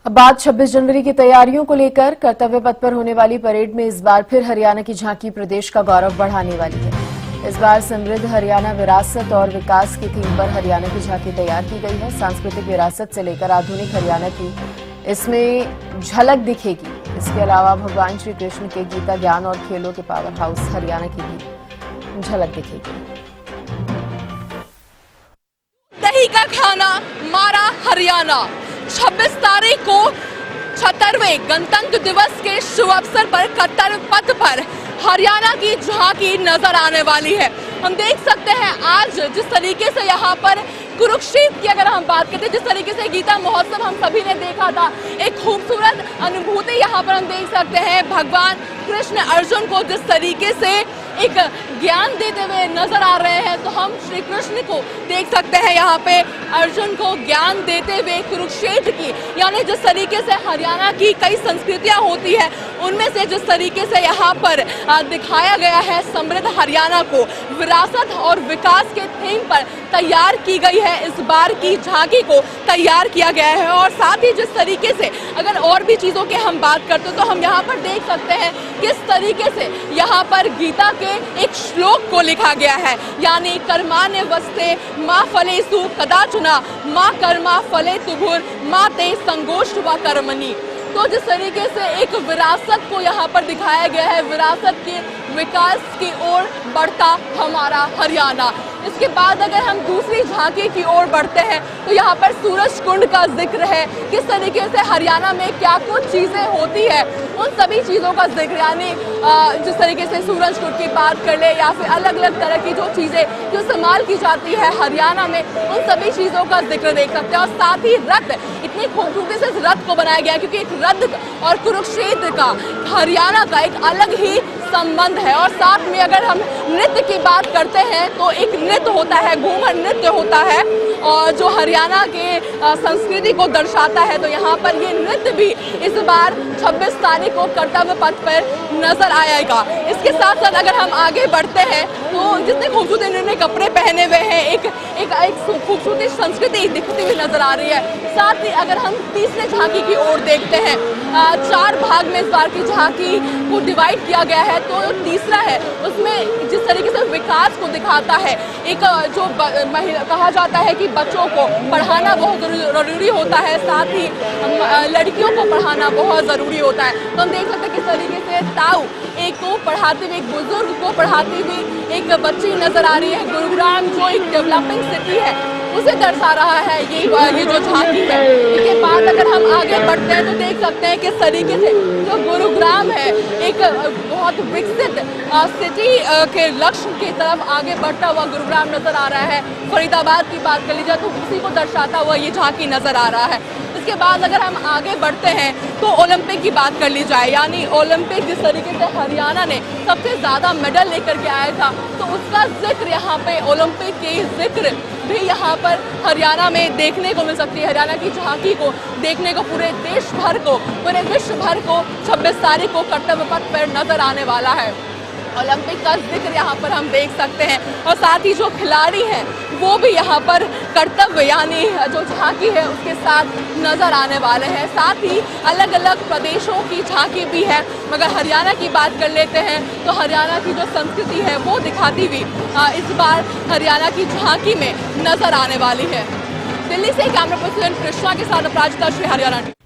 अब बात 26 जनवरी की तैयारियों को लेकर कर्तव्य पथ पर होने वाली परेड में इस बार फिर हरियाणा की झांकी प्रदेश का गौरव बढ़ाने वाली है। इस बार समृद्ध हरियाणा विरासत और विकास की थीम पर हरियाणा की झांकी तैयार की गई है। सांस्कृतिक विरासत से लेकर आधुनिक हरियाणा की इसमें झलक दिखेगी। इसके अलावा भगवान श्री कृष्ण के गीता ज्ञान और खेलों के पावर हाउस हरियाणा की भी झलक दिखेगी। दही का खाना मारा हरियाणा। 26 तारीख को 76वें गणतंत्र दिवस के शुभ अवसर पर कर्तव्य पथ पर हरियाणा की झांकी नजर आने वाली है। हम देख सकते हैं आज जिस तरीके से यहाँ पर कुरुक्षेत्र की अगर हम बात करते हैं, जिस तरीके से गीता महोत्सव हम सभी ने देखा था, एक खूबसूरत अनुभूति यहाँ पर हम देख सकते हैं। भगवान कृष्ण अर्जुन को जिस तरीके से एक ज्ञान देते हुए नजर आ रहे हैं, तो हम श्री कृष्ण को देख सकते हैं यहाँ पे अर्जुन को ज्ञान देते हुए कुरुक्षेत्र की, यानी जिस तरीके से हरियाणा की कई संस्कृतियां होती है उनमें से जिस तरीके से यहाँ पर दिखाया गया है समृद्ध हरियाणा को विरासत और विकास के थीम पर तैयार की गई है। इस बार की झांकी को तैयार किया गया है और साथ ही जिस तरीके से अगर और भी चीजों की हम बात करते तो हम यहाँ पर देख सकते हैं किस तरीके से यहाँ पर गीता के एक श्लोक को लिखा गया है, यानी कर्माण्य वस्ते माँ फलेषु कदाचुना माँ कर्मा फले तुभुर माँ ते संगोष्ठ व कर्मणि। तो जिस तरीके से एक विरासत को यहाँ पर दिखाया गया है, विरासत के विकास की ओर बढ़ता हमारा हरियाणा। इसके बाद अगर हम दूसरी झांकी की ओर बढ़ते हैं तो यहाँ पर सूरज कुंड का जिक्र है। किस तरीके से हरियाणा में क्या कुछ चीज़ें होती है उन सभी चीज़ों का जिक्र, यानी जिस तरीके से सूरज कुंड की बात कर ले या फिर अलग अलग तरह की जो चीज़ें जो इस्तेमाल की जाती है हरियाणा में, उन सभी चीज़ों का जिक्र देख सकते हैं। और साथ ही रथ, इतनी खूबसूरती से इस रथ को बनाया गया क्योंकि एक रथ और कुरुक्षेत्र का हरियाणा का एक अलग ही संबंध है। और साथ में अगर हम नृत्य की बात करते हैं तो एक नृत्य होता है, घूमर नृत्य होता है और जो हरियाणा के संस्कृति को दर्शाता है। तो यहाँ पर ये नृत्य भी इस बार 26 तारीख को कर्तव्य पथ पर नजर आएगा। इसके साथ साथ अगर हम आगे बढ़ते हैं तो जितने खूबसूरत इन्होंने कपड़े पहने हुए हैं, एक खूबसूरती संस्कृति दिखती हुई नजर आ रही है। साथ ही अगर हम तीसरे झांकी की ओर देखते हैं, 4 भाग में इस बार की झांकी को डिवाइड किया गया है। तो तीसरा है उसमें जिस तरीके से विकास को दिखाता है, एक जो कहा जाता है कि बच्चों को पढ़ाना बहुत जरूरी होता है, साथ ही लड़कियों को पढ़ाना बहुत ज़रूरी होता है। तो हम देख सकते हैं किस तरीके से ताऊ एक को पढ़ाते हुए, एक बुजुर्ग को पढ़ाती हुई एक बच्ची नज़र आ रही है। गुरुग्राम जो एक डेवलपिंग सिटी है उसे दर्शा रहा है ये जो झांकी है। इसके बाद अगर हम आगे बढ़ते हैं तो देख सकते हैं किस तरीके से जो गुरुग्राम है एक बहुत विकसित सिटी के लक्ष्य की तरफ आगे बढ़ता हुआ गुरुग्राम नजर आ रहा है। फरीदाबाद की बात कर लीजिए तो उसी को दर्शाता हुआ ये झांकी नजर आ रहा है। इसके बाद अगर हम आगे बढ़ते हैं तो ओलंपिक की बात कर ली जाए, यानी ओलंपिक जिस तरीके से हरियाणा ने सबसे ज़्यादा मेडल लेकर के आया था, तो उसका जिक्र यहाँ पे ओलंपिक के जिक्र भी यहाँ पर हरियाणा में देखने को मिल सकती है। हरियाणा की झांकी को देखने को पूरे देश भर को, पूरे विश्व भर को 26 तारीख को कर्तव्य पथ पर नजर आने वाला है। ओलंपिक का जिक्र यहाँ पर हम देख सकते हैं और साथ ही जो खिलाड़ी हैं वो भी यहाँ पर कर्तव्य यानी जो झांकी है उसके साथ नजर आने वाले हैं। साथ ही अलग अलग प्रदेशों की झांकी भी है, मगर हरियाणा की बात कर लेते हैं तो हरियाणा की जो संस्कृति है वो दिखाती हुई इस बार हरियाणा की झांकी में नजर आने वाली है। दिल्ली से कैमरा पर्सन कृष्णा के साथ अपराजिता, श्री हरियाणा।